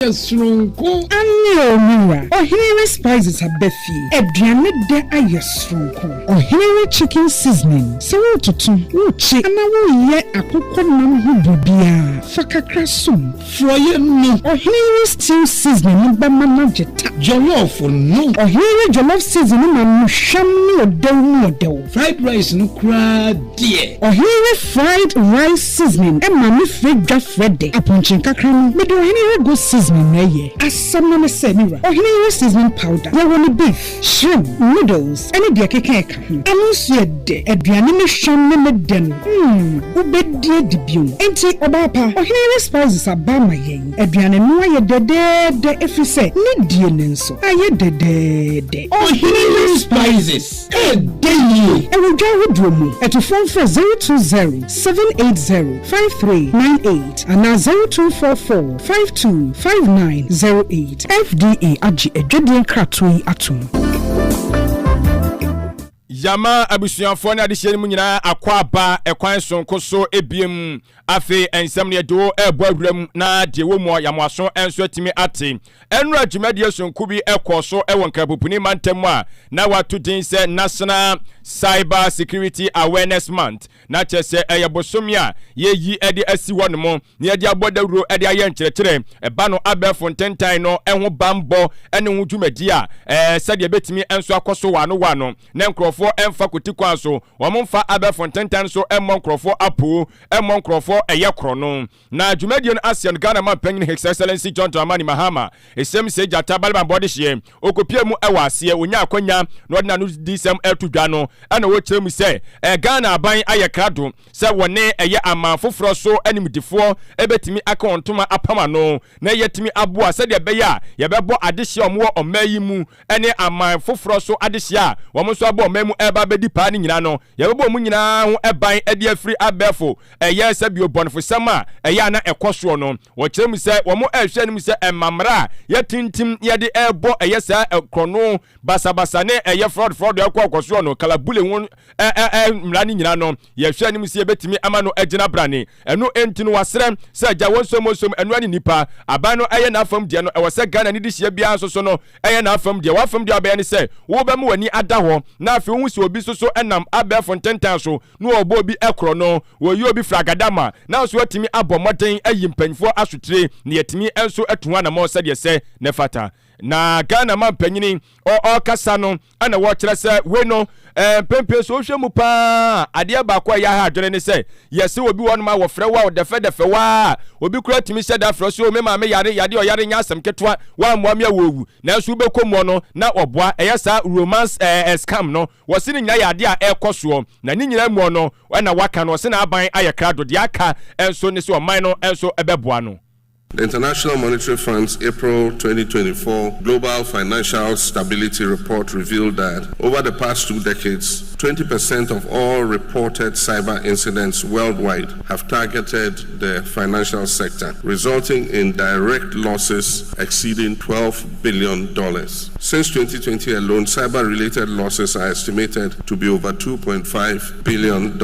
Yesronko Anne Omira Ohinere spices abefi Eduane de ayesronko Ohinere chicken seasoning Sawo tutu uchi ana wo ye akokɔ nam ho bibia fakakra som Froye no Ohinere stew seasoning bama na jeta Jollof no Ohinere jollof seasoning ma no hwam ne odew Fried rice no kra die Ohinere fried rice seasoning ma me fredwa frede aponchin kakra no me do Ohinere go seasoning Asam na say mira. Ohinere seasoning powder. We want beef, shrimp, noodles, any dia keke ka ho. Anu so de aduane me hwam ne medem. Ubedie dibio. Enti obapa. Ohinere spices abama yen. Aduane no aye de efi say ne die ne nso. Aye de. Ohinere spices. Dey. E wo dwa hodromu. Eto phone for 020 780 5398 and 0244 525908 FDA agi edwedien kratoi atum Yama abusuafo na adehye mu nyina akwaba ekwan sonko so ebiem afi ensem ne do ebo awuram na de wo mu yamwaso enso atimi ate enra dwumadie sonko bi ekoso ewon kapupuni mantam a na watu din se National Cyber Security Awareness Month na chese eyebosomi a yeyi ede asi wonomo ne ede abodawuro ede aye nkyerɛkyerɛ eba no abefo ntentan no ɛho bambo ene ho dwumadi a sɛde betimi enso akoso wano na nkrofo emfa kotikwan so wɔmfa abefo ntentan so emmɔ nkrofo apo emmɔ nkrofo ɛyɛ krono na dwumadie no Asian Ghana man panyin His Excellency John Dramani Mahama esem se jata balban body hye okopie mu ɛwɔ ase onya akonya na ɔde na no disem etudwa no ɛna wo kyerɛ mu sɛ Ghana aban ayɛ krado sɛ wɔne ɛyɛ aman foforo so animdifo ebetimi aka ontoma apama no na yɛtimi aboa sɛ de bɛyɛ a yɛbɛbɔ adehye ɔmo ɔmayi mu ɛne aman foforo so adehye a wɔmo so abɔ ɔmamu eba bedi pa ni nyina no yɛbɛbɔ mu nyina ho ɛban ɛde afiri abɛfo ɛyɛ sɛ bio bɔnfo sɛma ɛyɛ na ɛkɔsoɔ no wɔkyerɛ mu sɛ wɔmo ɛhwɛ no mu sɛ ɛmamra yɛtintim yɛde ɛbɔ ɛyɛ sɛ ɛkrono basabasa ne ɛyɛ fraud ɛkɔsoɔ no kalabule ho mra ni nyina no yɛhwɛ no mu sɛ yɛbɛtimi ama no ɛgyina brane ɛno enti no wasrɛ sɛ gya wonsom ɛno ani nipa aban no ɛyɛ na afam deɛ no ɛwɔ sɛ Ghana ne de hyia bia so no ɛyɛ na afam deɛ wafam deɛ ɔbɛyɛ ne sɛ wo bɛmu wani ada hɔ na afi wo si obi so enam abɛfo ntentan so no obo obi ekro no wo yi obi fragadama na so atimi abɔ moden ayi mpanfo asotire ne yatimi enso atuwa na mo sɛ de sɛ ne fata na Ghana man panyini o kasa no ana wo kyerɛ sɛ we no pempe so hwɛ mu pa adeɛ ba kwa ya ha adwene ne sɛ yɛse obi wɔ no ma wɔfrɛ wa defe wa obi kura timi sɛ da frɛ so me ma me yare o yare nya asɛm ketwa wa mmoa me awowu na so bekomu no na ɔboa ɛyɛ sa romance scam no wɔse ne nyina yɛ ade a ɛkɔsoɔ na ne nyina mu no na waka no wɔse na aban ayɛ krado de aka enso ne sɛ ɔman no enso ɛbɛboa no. The International Monetary Fund's April 2024 Global Financial Stability Report revealed that over the past 2 decades, 20% of all reported cyber incidents worldwide have targeted the financial sector, resulting in direct losses exceeding $12 billion. Since 2020 alone, cyber-related losses are estimated to be over $2.5 billion.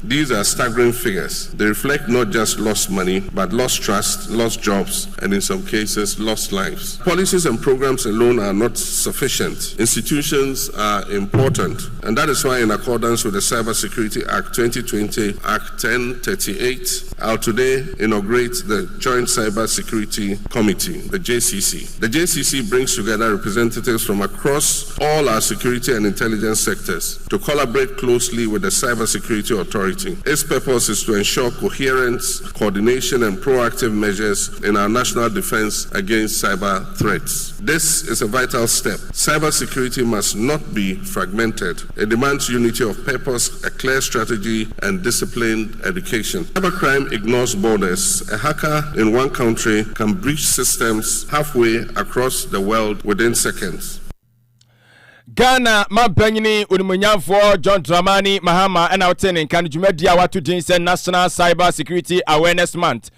These are staggering figures. They reflect not just lost money, but lost trust, lost jobs, and in some cases, lost lives. Policies and programs alone are not sufficient. Institutions are important, and that is why, in accordance with the Cybersecurity Act 2020, Act 1038, I'll today inaugurate the Joint Cybersecurity Committee, the JCC. The JCC brings together representatives from across all our security and intelligence sectors to collaborate closely with the Cybersecurity Authority. Its purpose is to ensure coherence, coordination, and proactive measures in our national defense against cyber threats. This is a vital step. Cybersecurity must not be fragmented. It demands unity of purpose, a clear strategy, and disciplined education. Cybercrime ignores borders. A hacker in one country can breach systems halfway across the world within seconds. Ghana mabanyini unumunyamfo John Dramani Mahama and outstanding kan dwumadi a watu din sɛ National Cyber Security Awareness Month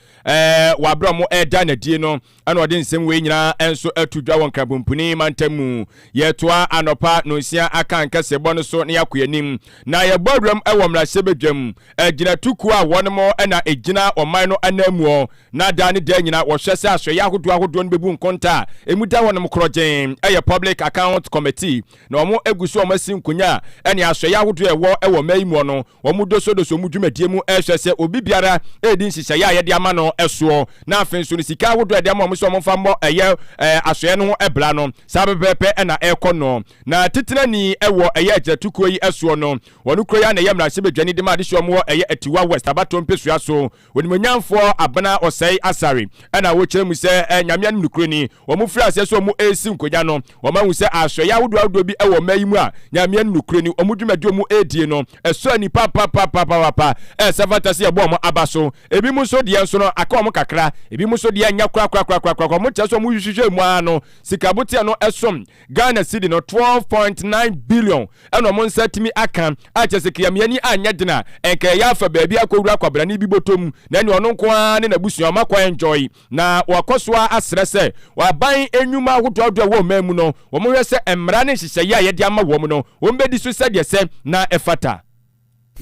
wabra mo eda na die no ana ode nsem we nyina enso atudwa won krabompuni mantamu yetoa anopa no sia aka nkase bo no so na yakoyanim na yebodwam ewo mrasebedwam agina tuku a won mo na egina oman no anamu na da ne da nyina wo hwese aso ya ahodo no bebu nkonta emuda won mo krogen public account committee na omo egusu omo sinkunya ene aso ya ahodo ewo mayimu no omo doso mu dwumadie mu ehwese obi biara edin hihye ya ye de ama no eso na afenso no sika ahodo de ama omo so omo fa mo aso no ebra no sabepepe na ekono na titira ni ewo agatukuo yi eso no wonu kroya na yemra sebedwani de ma de hyo mo atiwa west abatom pesua so onimonyamfo abana osai asari na wo kyeremu se nyamia nukro ni omo fira ase so omo esi nkonya no omo hu se aso ya wodo bi ewo mayimu a nyamia nukro ni omo dwumadi omo edie no eso ni papa savatase ebo omo abaso ebi mu so de enso no aka omo kakra ebi mu so de anya kra omo kyeso omo hwehwe mu ano sikabote no esom Ghana cedi no 12.9 billion eno omo nsatimi aka a kyese kiyamiani anya dina enka ya afa baabi akowura kwabra ni bibotom na ne ono nko ne na busua makwa enjoy na wakosoa asrese waban enwuma ahodo wo mamu no omo hwese emra ne hihye ya ye de ama wo mu no ombedi so sede se na efata.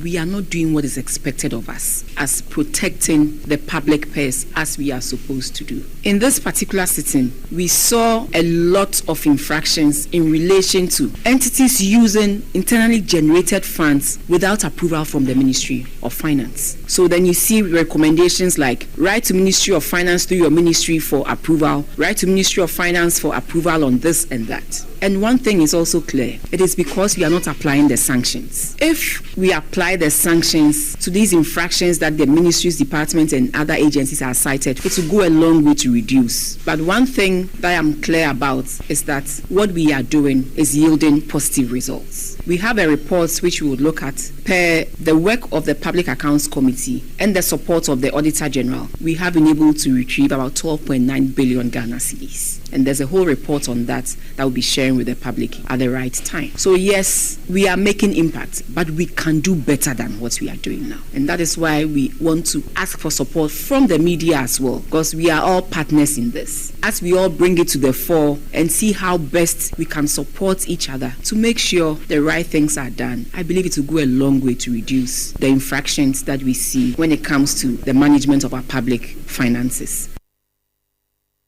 We are not doing what is expected of us as protecting the public purse as we are supposed to do. In this particular sitting, we saw a lot of infractions in relation to entities using internally generated funds without approval from the Ministry of Finance. So then you see recommendations like write to Ministry of Finance through your ministry for approval, write to Ministry of Finance for approval on this and that. And one thing is also clear, it is because we are not applying the sanctions. If we apply the sanctions to these infractions that the ministries, departments and other agencies are cited, it will go a long way to reduce. But one thing that I'm clear about is that what we are doing is yielding positive results. We have a report which we would look at per the work of the Public Accounts Committee and the support of the Auditor General. We have been able to retrieve about 12.9 billion Ghana cedis. And there's a whole report on that we'll be sharing with the public at the right time. So yes, we are making impact, but we can do better than what we are doing now. And that is why we want to ask for support from the media as well, because we are all partners in this. As we all bring it to the fore and see how best we can support each other to make sure the right things are done, I believe it will go a long way to reduce the infractions that we see when it comes to the management of our public finances.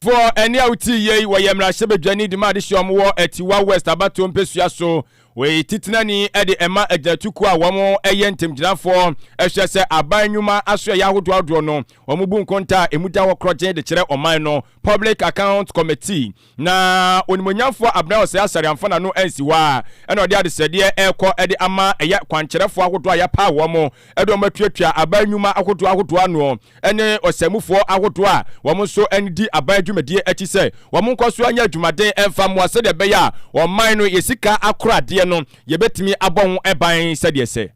For any outi ye wa yemra sebedwani de ma de hyomo atiwa west abatom pesua so we titinani ede ema agatuku a womo entemgyinafo ehwese abanyuma aso ya hodo no womo bu nkonta emuda wo kroje de kire oman no Public Account Committee na onimonyafo abna ose asare amfana no ansiwa ena ode adesede ekọ ede ama eya kwankyerefo ahodo a ya pa womo ede omatuatua abanyuma ahodo ano ene osamufo ahodo a womo so andi abadwumadie achi se womo nkoso anya adwumaden emfamo ase de beya oman no yesika akorade no yebetimi abon eban sede se.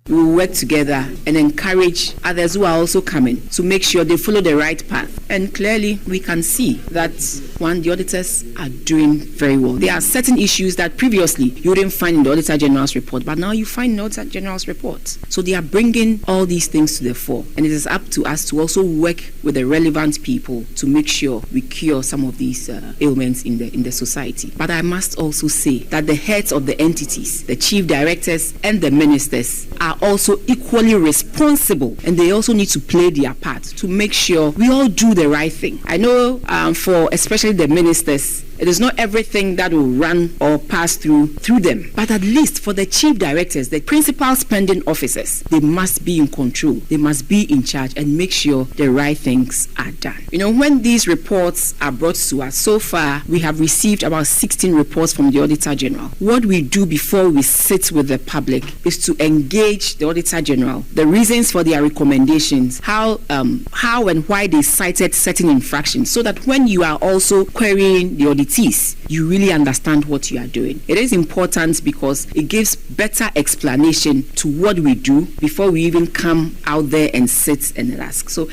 We will work together and encourage others who are also coming to make sure they follow the right path. And clearly, we can see that, one, the auditors are doing very well. There are certain issues that previously you didn't find in the Auditor General's report, but now you find in the Auditor General's report. So they are bringing all these things to the fore. And it is up to us to also work with the relevant people to make sure we cure some of these ailments in the society. But I must also say that the heads of the entities, the chief directors and the ministers are also equally responsible, and they also need to play their part to make sure we all do the right thing. I know for especially the ministers, it is not everything that will run or pass through them, but at least for the chief directors, the principal spending officers, they must be in control, they must be in charge and make sure the right things are done. You know, when these reports are brought to us, so far we have received about 16 reports from the Auditor General. What we do before we sit with the public is to engage the Auditor General, the reasons for their recommendations, how and why they cited certain infractions, so that when you are also querying the auditees, you really understand what you are doing. It is important because it gives better explanation to what we do before we even come out there and sit and ask. So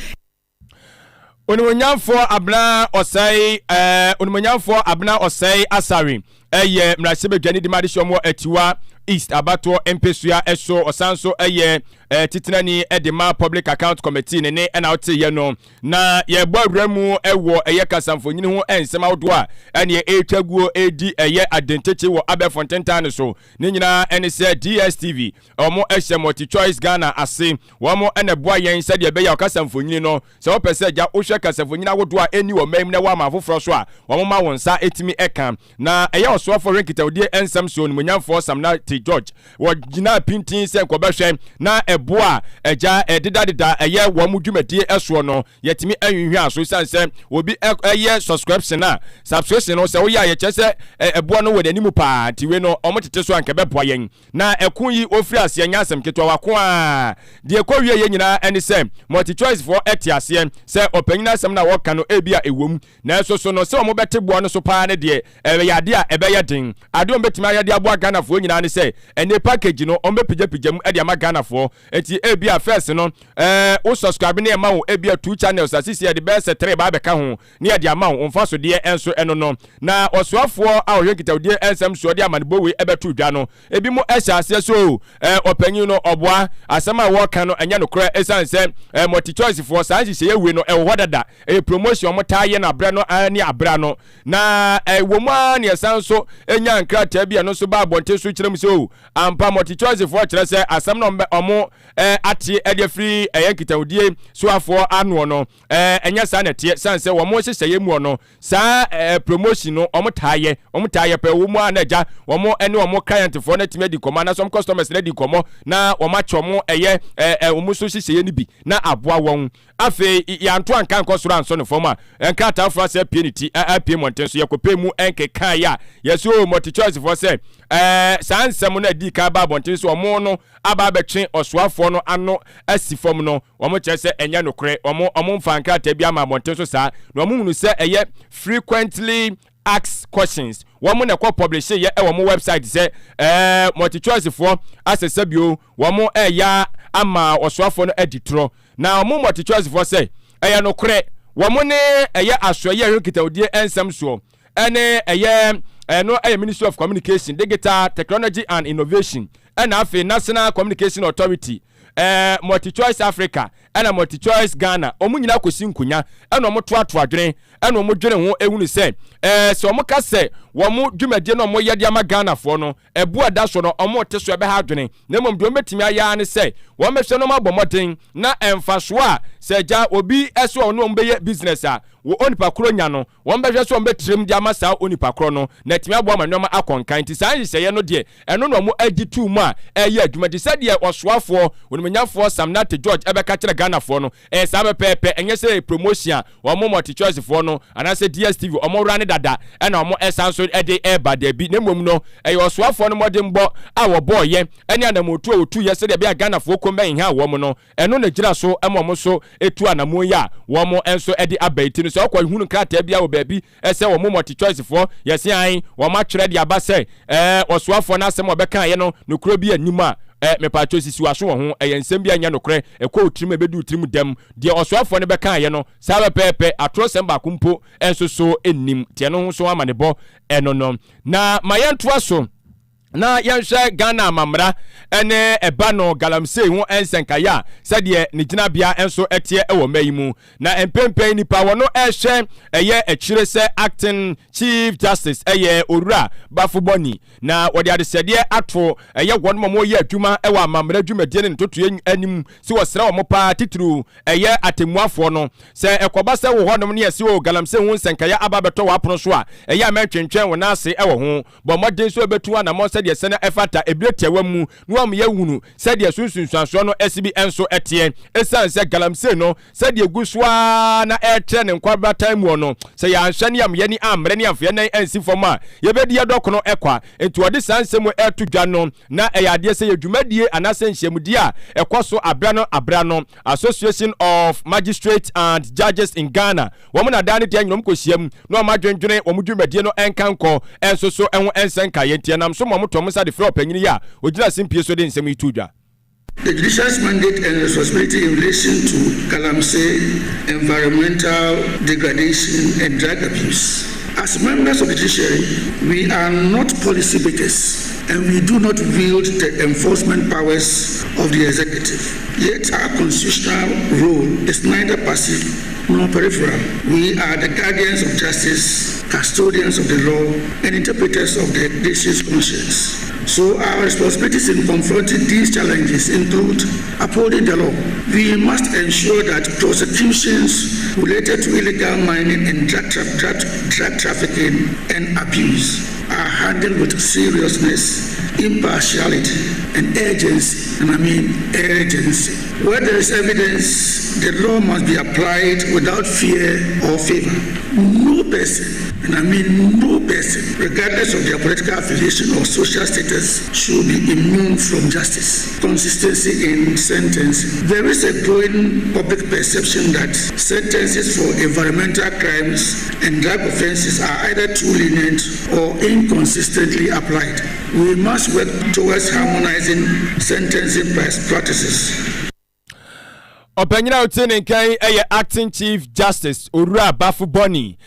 Onimonyamfo abna osai asari mrasebe dwani di madishomo atiwa East abato empesua eso osanso titinani edema public account committee ne na wote ye no na ye bawramu ewo kasamfonyini ho ensema wodo a ene etwaguo edi identity wo Aberfontaine Town so ne nyina ene se DSTV omo multi choice Ghana ase womo ene boa yen se de be ya kasamfonyini no se wo pese ja wo hwe kasamfonyini awodo a eni wo mam na wa mafoforo so a womo ma wonsa etimi eka na osoa for renkita odie ensam so no munyamfo Samna T George wo gina pintin se nkobehwe na eboa eja edida wo mu dwumadie eso no yetimi anhwehwe aso sanse obi subscription no se wo ya ye chese eboa no wo danimu pa tiwe no omotete so anka beboa yen na ekun yi ofiri ase anya asem ketwa wako a de kowie ye nyina ene se multi choice for etiase se opanyina asem na wo ka no ebia ewom na so no se omo bete boa no so pa ne de yade a ebeye den ade ombetimi ayade aboa Ghana fo nyina ne se ene package no ombepijapijam ade ama Ghana fo enti ebia first no wo subscribe ne ma wo ebia 2 channels asisi ya de best 3 ba beka ho ne ade ama wo mfa so de enso eno no na osoafo a wo hwekita de ensam so de amanebo we ebetu dwa no ebi mo ehase so opanyin no oboa asema wo ka no anya no kra esanse multi choice for sanse ye we no hodada promotion mo taye na abra no ani abra no na wo mu ani esanso enya nkrata bia no so ba bonte so kirem so ampa multi choice for kire se asem no omo ati ede free kitawdie so afo anu no enya sa na tie sanse wo mo hyehyeye mu no sa promotion no omo taye pe wo mu anaja wo mo ene wo mo client for na time di komo na some customers na di komo na wo ma chomo wo mo so hyehyeye ni bi na aboa won afi ya nto anka nkosoro anso ne forma enka ta fra se pianity apie monten so yekope mu enke kan ya yeso multi choice for se sansem na di ka ba bonten so omo no aba betwe osoafo no ano asifom no omo chese enya nokre omo mfanka ta bia ma bonten so sa no omo hunu se frequently ask questions womo na ko publish ye womo website se multi choice for asesabio womo ya ama osoafo no editro na omo multi choice for se nokre womo ne asoye hwekitawdie ensam so ene no Ministry of Communication, Digital Technology and Innovation and afi National Communication Authority multi choice Africa and multi choice Ghana omu nyina kosi nkunya ena omo toato adwene ena omo dwene ho ehunu se so omo ka se wo mo dwumadie no omo yede ama Ghana fo no ebu ada so no omo te so ebe ha adwene na mom do metimi aya ne se wo mehwe no mabomoden na emfaso a se ja obi eso ono mbeye business a wo onipa kro nya no wo mbehwe so mbetrem di ama sa onipa kro no na timi abo ama nyoma akonkan ti san yeye no de eno no omo agitu mu a adwumadi se de osoafo wonimanyafo Samna T George ebeka kire Ghana fo no sabe pepe enye se promotion wo mo multi choice fo no anase DSTV omo rane dada ena omo esanso ede eba de bi nemom no osoafo no modem bo a wo boye ene anamotu otu ye se de bia Ghana fo ko men ha wo mo no eno na gira so emom so etu anamo ya wo mo enso ede abaiti no so kwa hunu krata bia wo baabi ese wo mo multi choice fo yesi an wo ma kire de aba se osoafo na asem obeka ye no nokro bi anima me pa chosi waso ho ensem bia nya nokre ekọ otirim ebedu otirim dem de osoafo ne beka ye no sabe pepe atrosem ba kumpo enso so ennim tie no ho so amanebo enono na mayentoa so na yanhwe Ghana mamra ene eba no galamsey ho ensenkaya sede ne ginabia enso etie ewo mayimu na empempen nipa wono ehwe ekire se acting chief justice Owura Bafuboni na wode adesede ato wono mo ye adwuma ewo amamra adwumadie ne ntoto anim si wosra wo pa titru atemuafo no se ekoba se wo honom ne yesi wo galamsey ho ensenkaya ababeto wa apono so a amantwentwen wo na ase ewo ho bo modden so betu ana mo de sene efata ebretewa mu no am yahunu se de sunsunsuanso no SB enso etie esanse galamsey no se de guswa na etre ne nkwaba time no se ya anhwe ne am ye ni amre ne amfe ne ensi foma ye bedi yedokono ekwa enti odi sansemu etu dwa no na eyade se yedwumadie anase nhyiamudi a ekoso abra no Association of Magistrates and Judges in Ghana wo na dane de anyom kohyiam no ma dwendwene wo mudwumadie no enkanko enso so enho ensenka yentie nam so mo Musa de Frop Penyini ya ojina simpie so de nsem itudwa. The judicial's mandate and responsibility in relation to Galamsey environmental degradation and drug abuse As members of the judiciary, we are not policy makers and we do not wield the enforcement powers of the executive. Yet our constitutional role is neither passive nor peripheral. We are the guardians of justice, custodians of the law, and interpreters of the nation's conscience. So our responsibilities in confronting these challenges include upholding the law. We must ensure that prosecutions related to illegal mining and drug trafficking and abuse are handled with seriousness, impartiality, and urgency. And I mean urgency. Where there is evidence, the law must be applied without fear or favor. No person, and I mean no person, regardless of their political affiliation or social status, should be immune from justice. Consistency in sentencing. There is a growing public perception that sentences for environmental crimes and drug offenses are either too lenient or inconsistently applied. We must work towards harmonizing sentencing practices. Opanyina utene nkan acting chief justice Owura Bafo Boni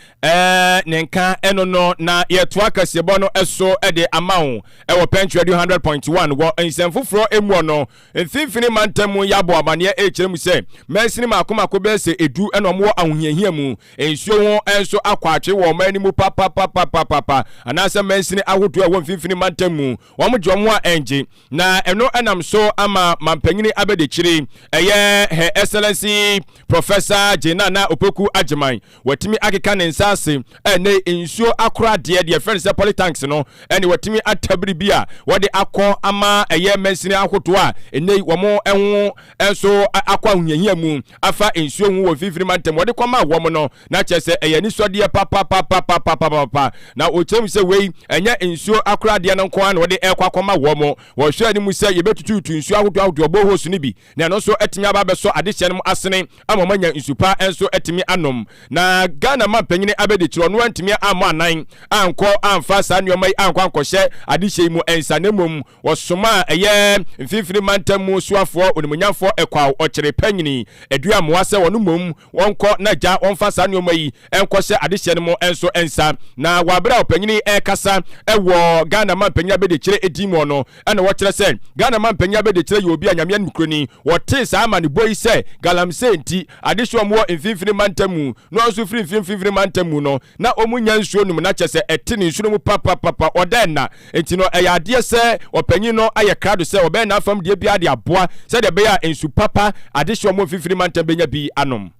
nenka enono na yetwa kasebo no eso de amawo wo Punch Radio 100.1 wo nsemfoforo emu no mfimfini mantamu yabo amane kyeremu se mesini makomako be se edu enomo ahohiahia mu ensuo ho enso akwatwe wo manimu papa anasa mesini ahodo wo mfimfini mantamu wo mdwomo a enje na eno enam so ama mampanyini abedechiri eye Excellency Professor Jenana Opoku Ajiman watimi akeka nensase ene ensuo akora de friends politics no ene watimi atabiri bia wode akọ ama eye mensini akoto a ene womo enwo enso akwa hunyahia mu afa ensuo hu wo fifiri mantem wode kwama womo no na chese eye ni sode papa na ochem se wei enye ensuo akora de no nko an wode ekwa kwama womo wo hwe ani mu se yebetutu ensuo akoto obo hosu ni bi na no so etimi aba beso adehye asene amamanya insupa enso etimi anom na Ghana mampanyine abede chiro no antimi amo anan anko amfa sa nneomai anko ankɔhye adehye mu ensanemom wɔsoma eye mfifiri mantamu suafo onimunyamfo ekwaw ɔkyere panyini eduamoa sɛ wɔno mom wɔnkɔ na gya wɔmfa sa nneomai enkɔhye adehye no enso ensa na wabra opanyini ekasa ɛwɔ Ghana mampanyine abede chire edimo no ɛna wɔkyerɛ sɛ Ghana mampanyine abede chire yobi anyame nkroni wɔte sa ama ne boyi sɛ galamse nti adehye mo mfimfini mantamu no anso mfimfini mantamu no na omunya nsuo num na kyese etini nsuo mu papa odenna enti no eyade se opanyin no aye krado se obe na afam de bia de aboa se de be ya ensu papa adehye mo mfimfini mantamu benya bi anom.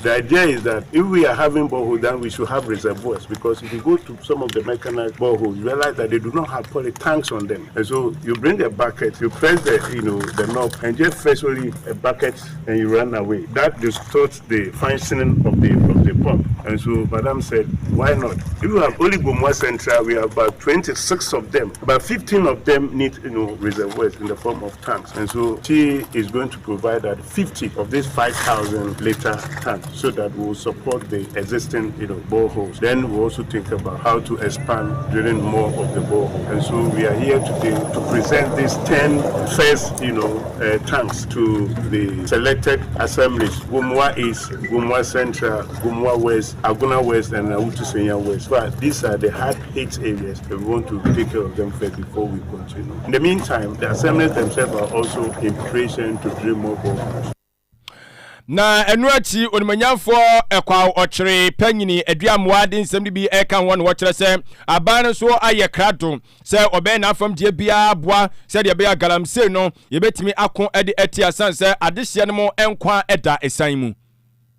The idea is that if we are having boreholes, then we should have reservoirs, because if you go to some of the mechanized boreholes, you realize that they do not have poly tanks on them. And so you bring a bucket, you press the knob, and just press only a bucket, and you run away. That distorts the functioning of the pump. And so Madam said, why not? If you have only Gomwa Central, we have about 26 of them. About 15 of them need reservoirs in the form of tanks. And so she is going to provide that 50 of these 5,000 liter tanks, so that we will support the existing boreholes. Then we also think about how to expand drilling more of the borehole. And so we are here today to present these 10 first tanks to the selected assemblies. Gomwa East, Gomwa Central, Gomwa West, Aguna West, and Awutu-Senya West. But these are the hard hit areas, and we want to take care of them first before we continue. In the meantime, the assemblies themselves are also in preparation to drill more boreholes. Na enuachi onimanyamfo ekwa ochire panyini eduamoa de nsem bi eka won wo kire se aban so aye krado se obe na afam die bia boa se de bia galamse no yebetimi akon ede eti asanse adehye no mo enkwa eda esan mu.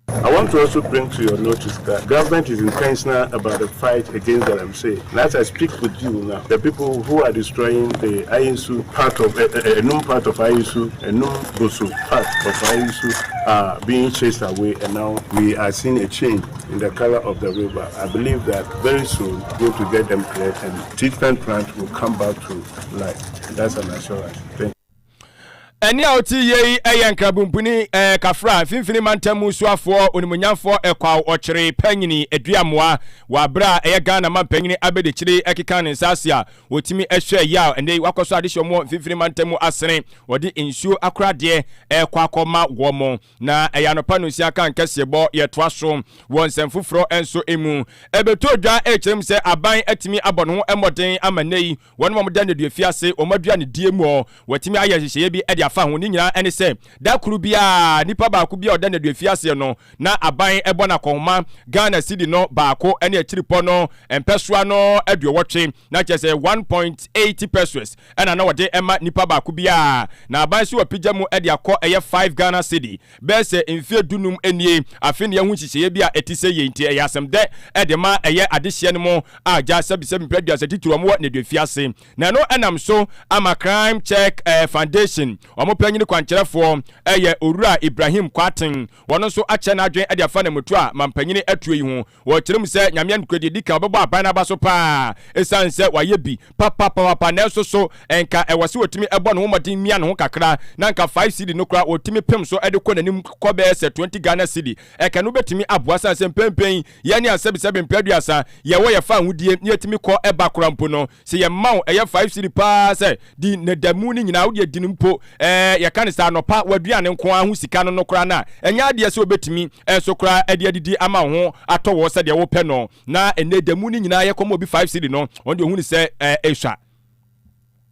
I want to also bring to your notice that government is intentional about the fight against galamsey. And as I speak with you now, the people who are destroying the Ayensu part of Enum part of Ayensu, Enum Boso part of Ayensu are being chased away, and now we are seeing a change in the color of the river. I believe that very soon we're going to get them cleared and treatment plant will come back to life. That's an assurance. Thank you. Eni a oti yei eye nkrabumpuni kafra finfini mantamu suafo onimunyamfo ekwa ochire panyini eduamoa wa bra eye Ghana mampanyini abedechire ekeka ne nsasia wotimi ehwe ya ende wakoso adehyo mo finfini mantamu asene wodi insuo akrade ekwa akoma womo na eyanopa no sia kan kesebo yetoaso wonsem fufuro enso emu ebeto dwa echirem se aban atimi abonho emoden amanei wonmo modan eduafiase omadua ne diemu wotimi ayehye bi ede afa ho ni nyina ene se da kuru bia nipa ba ku bia oda na duafiase no na aban ebo na kohoma Ghana cedi no baako ene achiripo no empesua no aduowotwe na chese 1.80 pesos ena na wode ema nipa ba ku bia na aban si wapija mu ede akọ eye 5 Ghana cedi bese mfie dunum enie afi ne hu hihye bia etise ye nti eye asem de ede ma eye adehye no mo aja sabise mpredua se tituro mo na duafiase na no enam so ama crime check foundation panyini kwankyerefo eye Owura Ibrahim Kwatin wono so ache na adwen ade afa na mutu a mampanyini atuyi ho wo kyerem se nyame nkodi dika obebo aban na baso pa esanse waye bi papa na so enka ewose wotimi ebo no homodin mia no kakra na nka 5 cedi no kra wotimi pem so ede ko nanim ko be se 20 Ghana cedi eka no betimi aboa sanse pempen ye ne asebisebe mpaduasa ye wo ye fa hudie ne yetimi ko eba korampo no se ye maw eye 5 cedi pa se di ne damu ni nyina wo de dinimpo ya kan sa no pa waduane nko ahu sika no kra na enya ade se obetimi so kra ade adidi ama ho atowo se de wo pe no na ene damu ni nyina ye komo obi 5 cedi no on de hu ni se ehwa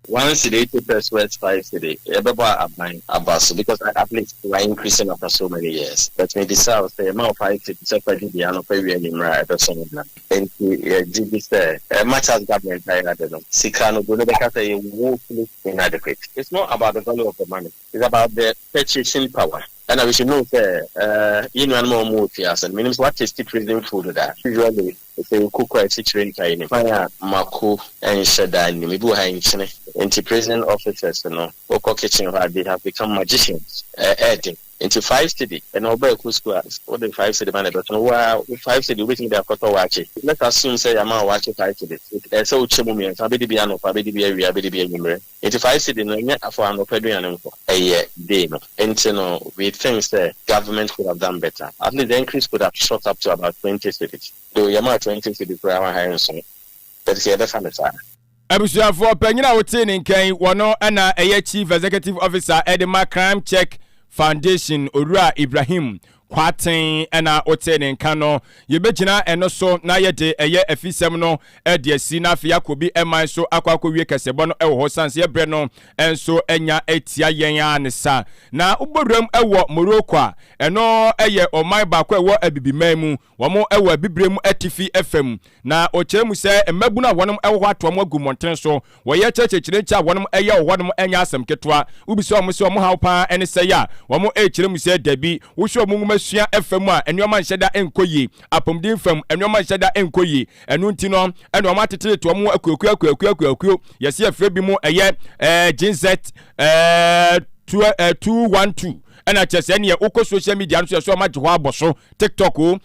1 cedi 80 pesos 5 cedi ebeba aban abaso because at least we are increasing after so many years but maybe so say amount 5 cedi so for the ano pay we any mra at some na and the say much as government I had no sika no go be say woefully inadequate. It's not about the value of the money, it's about the purchasing power. And I wish you know that you know more motives and means what is the prison food that usually if you cook a situation in fire mako and shada ni mibu ha nchine into prison officers no or kitchen where they have become magicians adding into 5 cedi and over school what the 5 cedi man but no 5 cedi waiting there for watch. Let's assume say am watch 5 cedi so chemu me can be the piano for be the area be the number into 5 cedi no nya for an opeduan for a day no into no we think say government could have done better. At least the increase could have shot up to about 20 cedis. Though yama 20 cedi per hour hiring so but here the family side abusuafo panyina wote ne nkan wono ana eye chief executive officer Edema Crime Check Foundation Owura Ibrahim Kwatin ena otene nkano yebegina eno so na yede eye afisem no ede asi na afia kobi eman so akwakowie kasebo no ewo hosanse yebre no enso enya etia yen anesa na uboduam ewo Morocco eno eye oman ba kwa ewo abibimamu womo ewo abibrem atifi FM na okyeremu se emabuna wonom ewo hwato mo agumonten so woye chechechire wonom eye wonom enya asem ketwa ubiso mo se omo hawpa ene se ya womo ekyeremu se dabi wo hwe omo sua FM a enwoma nhyeda enkoyi apomdin fam enwoma nhyeda enkoyi enu ntino enwoma atetete to mo akuaku yesi afre bi mo eye GZ 212 ana chese ne uko social media no so ma jwa aboso TikTok o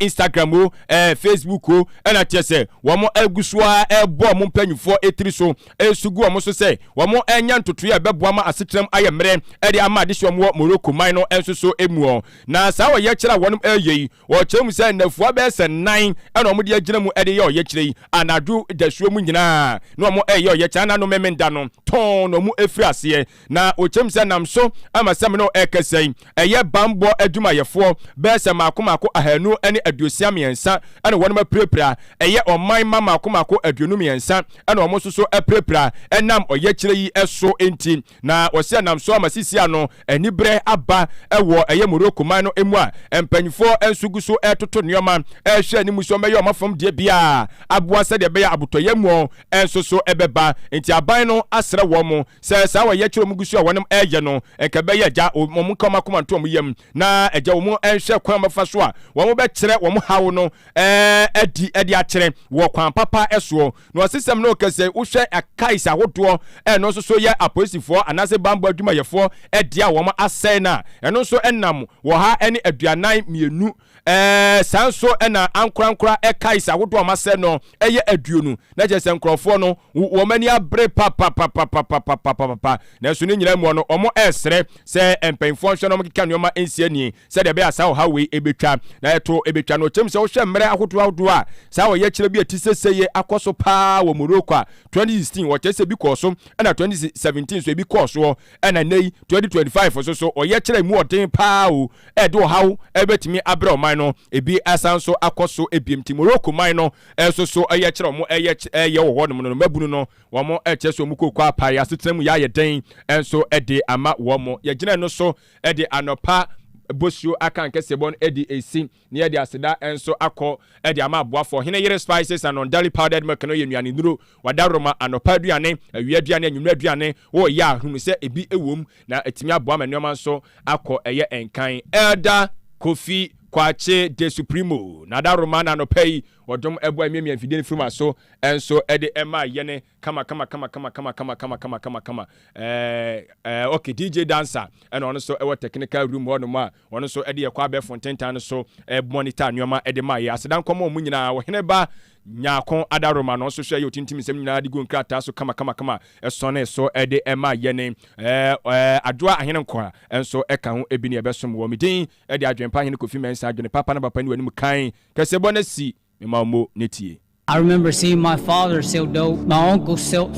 Instagram o Facebook o ana chese wo mo agusua ebo mo mpanyufo etiri so esugu o mo so se wo mo enya ntoto ya beboa ma asetrem ayemre e de ama adehyo mo Morocco man no enso so emu na sa wo ye kira wonum eyei wo kyeremu se nafua be se 9 ana mo de agina mu e de ye o ye kire anadu dasuo mu nyina no mo ye o ye kira na no memenda no ton no mu efri ase na o kyeremu se nam so ama sem no ekasai eye bambo adumayefo be se makomako ahanu ene aduosiam yensa ana wonum aprepra eye oman makomako aduonum yensa ana omo so aprepra enam oye kire yi eso enti na o se nam so amasisi ano anibre aba ewo eye Morocco man no emu a empanyifo ensugu so etoto nioma ehwe ani muso meyo mafam die bia aboa se de be ya abotoyemu enso so ebeba enti aban no asre wo mo se sa wo ye kire mugusu a wonum eye no enka be ya ja wɔn kɔma kɔma nto wɔn yam na agya wɔn ɛnhwɛ kwan bɛfa so a wɔn bɛkyerɛ wɔn haw no ɛdi akyerɛ wɔ kwan papa ɛsoɔ na ɔsesɛm no kɛse wohwɛ akais ahodoɔ ɛno nso so yɛ apolisifoɔ anaasɛ bambɔ adwumayɛfoɔ ɛdi a wɔn asɛe na ɛno nso ɛnam wɔ ha ɛne aduanan mmienu saa nso ɛna ankorankora ɛkais ahodoɔ wɔn asɛe no ɛyɛ aduonu na kyerɛ sɛ nkurɔfoɔ no wɔn ani abere papapapapapapapa na nso ne nyinaa mu no wɔn ɛsrɛ sɛ mpanyinfoɔ nhwɛ no wɔn keka nneɛma nsia nie sɛdeɛ ɛbɛyɛ saa ɔha wei ebetwa na ɛto ebetwa no kyɛm sɛ wohwɛ mmerɛ ahodoɔ a saa wɔyɛ kyerɛ bi a ti sɛ yɛ akɔ so paa wɔ Morocco a 2016 wɔkyɛ sɛ bi kɔɔ so ɛna 2017 so ebi kɔɔ so ɛna nei 2025 so ɔyɛ kyerɛ mu ɔden paa o ɛde ɔhaw ɛbɛtumi abrɛ ɔman no ebi asan so akɔ so ebiem ti Morocco man no ɛso so ɛyɛ kyerɛ ɔmo ɛyɛ wɔ hɔ nom no mabunu no wɔn ɛkyɛ so ɔmo kokɔ apare asetena mu yɛ den ɛnso ɛde ama wɔn yɛgyina no so ɛde anɔpa bosuo aka nkɛse bɔ no ɛde esi ne yɛde aseda ɛnso akɔ ɛde ama aboafo hene yere spices and undali powdered milk no yɛ nnuane nuro wadaroma anɔpa aduane awia aduane anwummerɛ aduane wɔ yɛ ahunu sɛ ebi ewom na etimi aboa ma nneɛma nso akɔ ɛyɛ enkan Elda Kofi Kwache de Supremo na daroma na anɔpa yi wɔdom ɛbɔ emiamia mfidie ne firma so ɛnso ɛde ɛma yɛne kama okay DJ dancer ɛna ɔno so ɛwɔ technical room hɔ no ma ɔno so ɛde yɛkɔ abɛ fontentan no so monitor nneɛma ɛde ma yɛ asedan kɔmɔ mu nyinaa wɔhene ba nyaako adaroma no so hwɛ yɛ otintim nsɛm nyinaa de go nkrata so kama ɛsɔne so ɛde ɛma yɛne adwoa ahene nkɔ ɛnso ɛka ho ebi ne ɛbɛsom wɔ medin ɛde adwempa ahene Kofi Mensah adwene papa na papa ni wani mu kan kɛsɛ bɔ na si me ma mo netie. I remember seeing my father sell dope, my uncle sell